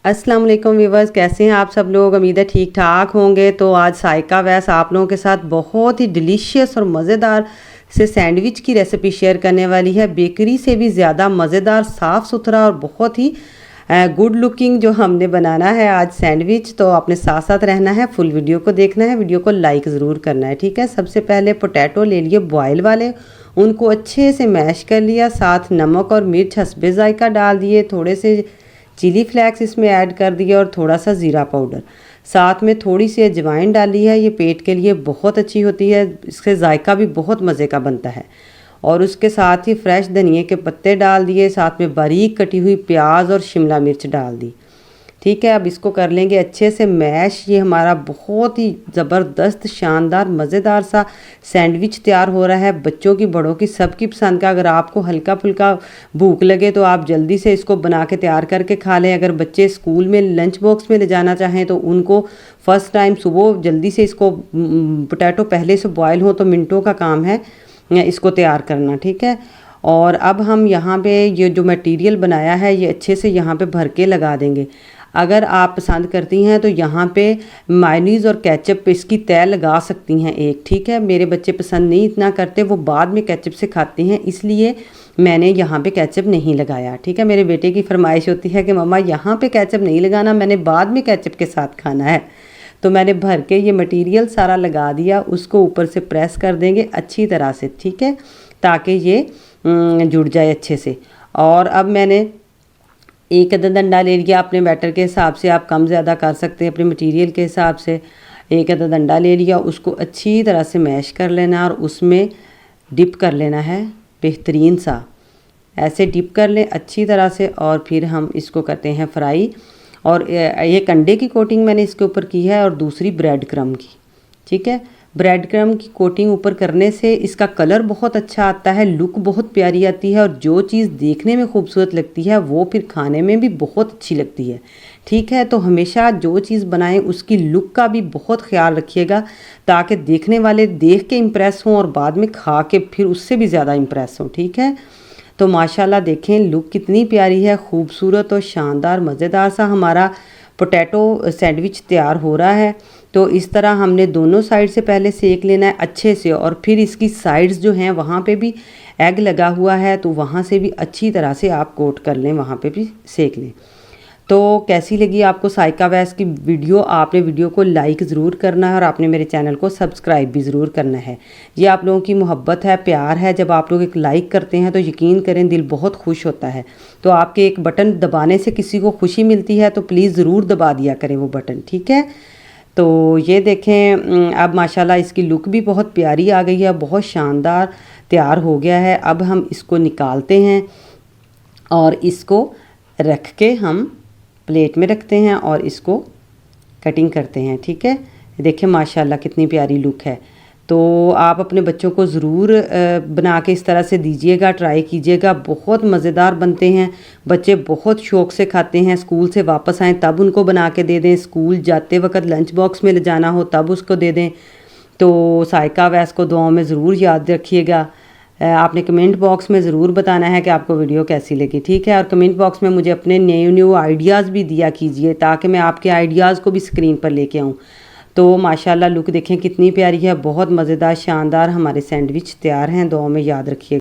अस्सलाम वालेकुम व्यूवर्स, कैसे हैं आप सब लोग। उम्मीद है ठीक ठाक होंगे। तो आज साइका वैस आप लोगों के साथ बहुत ही डिलीशियस और मज़ेदार से सैंडविच की रेसिपी शेयर करने वाली है। बेकरी से भी ज़्यादा मज़ेदार, साफ़ सुथरा और बहुत ही गुड लुकिंग जो हमने बनाना है आज सैंडविच। तो आपने साथ साथ रहना है, फुल वीडियो को देखना है, वीडियो को लाइक ज़रूर करना है, ठीक है। सबसे पहले पोटैटो ले लिए बॉयल वाले, उनको अच्छे से मैश कर लिया, साथ नमक और मिर्च हस्बे जायका डाल दिए, थोड़े से चिली फ्लेक्स इसमें ऐड कर दिया और थोड़ा सा ज़ीरा पाउडर, साथ में थोड़ी सी अजवाइन डाली है। ये पेट के लिए बहुत अच्छी होती है, इससे जायका भी बहुत मज़े का बनता है। और उसके साथ ही फ्रेश धनिए के पत्ते डाल दिए, साथ में बारीक कटी हुई प्याज और शिमला मिर्च डाल दी, ठीक है। अब इसको कर लेंगे अच्छे से मैश। ये हमारा बहुत ही ज़बरदस्त शानदार मज़ेदार सा सैंडविच तैयार हो रहा है, बच्चों की बड़ों की सबकी पसंद का। अगर आपको हल्का फुल्का भूख लगे तो आप जल्दी से इसको बना के तैयार करके खा लें। अगर बच्चे स्कूल में लंच बॉक्स में ले जाना चाहें तो उनको फ़र्स्ट टाइम सुबह जल्दी से इसको पोटैटो पहले से बॉयल हो तो मिनटों का काम है इसको तैयार करना, ठीक है। और अब हम यहाँ पे ये जो मटेरियल बनाया है ये अच्छे से यहाँ पे भर के लगा देंगे। अगर आप पसंद करती हैं तो यहाँ पे मायोनीज़ और केचप पे इसकी तय लगा सकती हैं एक, ठीक है। मेरे बच्चे पसंद नहीं इतना करते, वो बाद में केचप से खाते हैं, इसलिए मैंने यहाँ पे केचप नहीं लगाया, ठीक है। मेरे बेटे की फरमाइश होती है कि मम्मा यहाँ पे केचप नहीं लगाना, मैंने बाद में केचप के साथ खाना है। तो मैंने भर के ये मटेरियल सारा लगा दिया, उसको ऊपर से प्रेस कर देंगे अच्छी तरह से, ठीक है, ताकि ये जुड़ जाए अच्छे से। और अब मैंने एक अदद अंडा ले लिया, अपने बैटर के हिसाब से आप कम ज़्यादा कर सकते हैं, अपने मटेरियल के हिसाब से। एक अदद अंडा ले लिया, उसको अच्छी तरह से मैश कर लेना और उसमें डिप कर लेना है बेहतरीन सा, ऐसे डिप कर लें अच्छी तरह से। और फिर हम इसको करते हैं फ्राई। और एक अंडे की कोटिंग मैंने इसके ऊपर की है और दूसरी ब्रेड क्रम्ब की, ठीक है। ब्रेड क्रम्ब की कोटिंग ऊपर करने से इसका कलर बहुत अच्छा आता है, लुक बहुत प्यारी आती है, और जो चीज़ देखने में खूबसूरत लगती है वो फिर खाने में भी बहुत अच्छी लगती है, ठीक है। तो हमेशा जो चीज़ बनाएं उसकी लुक का भी बहुत ख्याल रखिएगा, ताकि देखने वाले देख के इम्प्रेस हों और बाद में खा के फिर उससे भी ज़्यादा इम्प्रेस हों, ठीक है। तो माशाल्लाह देखें लुक कितनी प्यारी है, खूबसूरत और शानदार मज़ेदार सा हमारा पोटैटो सैंडविच तैयार हो रहा है। तो इस तरह हमने दोनों साइड से पहले सेक लेना है अच्छे से, और फिर इसकी साइड्स जो हैं वहाँ पे भी एग लगा हुआ है तो वहाँ से भी अच्छी तरह से आप कोट कर लें, वहाँ पे भी सेक लें। तो कैसी लगी आपको साइका वैस की वीडियो, आपने वीडियो को लाइक ज़रूर करना है और आपने मेरे चैनल को सब्सक्राइब भी ज़रूर करना है। ये आप लोगों की मोहब्बत है, प्यार है। जब आप लोग एक लाइक करते हैं तो यकीन करें दिल बहुत खुश होता है। तो आपके एक बटन दबाने से किसी को खुशी मिलती है तो प्लीज़ ज़रूर दबा दिया करें वो बटन, ठीक है। तो ये देखें अब माशाल्लाह इसकी लुक भी बहुत प्यारी आ गई है, बहुत शानदार तैयार हो गया है। अब हम इसको निकालते हैं और इसको रख के हम प्लेट में रखते हैं और इसको कटिंग करते हैं, ठीक है। देखिए माशाल्लाह कितनी प्यारी लुक है। तो आप अपने बच्चों को ज़रूर बना के इस तरह से दीजिएगा, ट्राई कीजिएगा, बहुत मज़ेदार बनते हैं। बच्चे बहुत शौक़ से खाते हैं, स्कूल से वापस आएँ तब उनको बना के दे दें, स्कूल जाते वक्त लंच बॉक्स में ले जाना हो तब उसको दे दें। तो साइका वैस को दुआओं में ज़रूर याद रखिएगा। आपने कमेंट बॉक्स में ज़रूर बताना है कि आपको वीडियो कैसी लगी, ठीक है। और कमेंट बॉक्स में मुझे अपने न्यू आइडियाज़ भी दिया कीजिए ताकि मैं आपके आइडियाज़ को भी स्क्रीन पर लेके आऊँ। तो माशाल्लाह लुक देखें कितनी प्यारी है, बहुत मज़ेदार शानदार हमारे सैंडविच तैयार हैं। दुआओं में याद रखिए।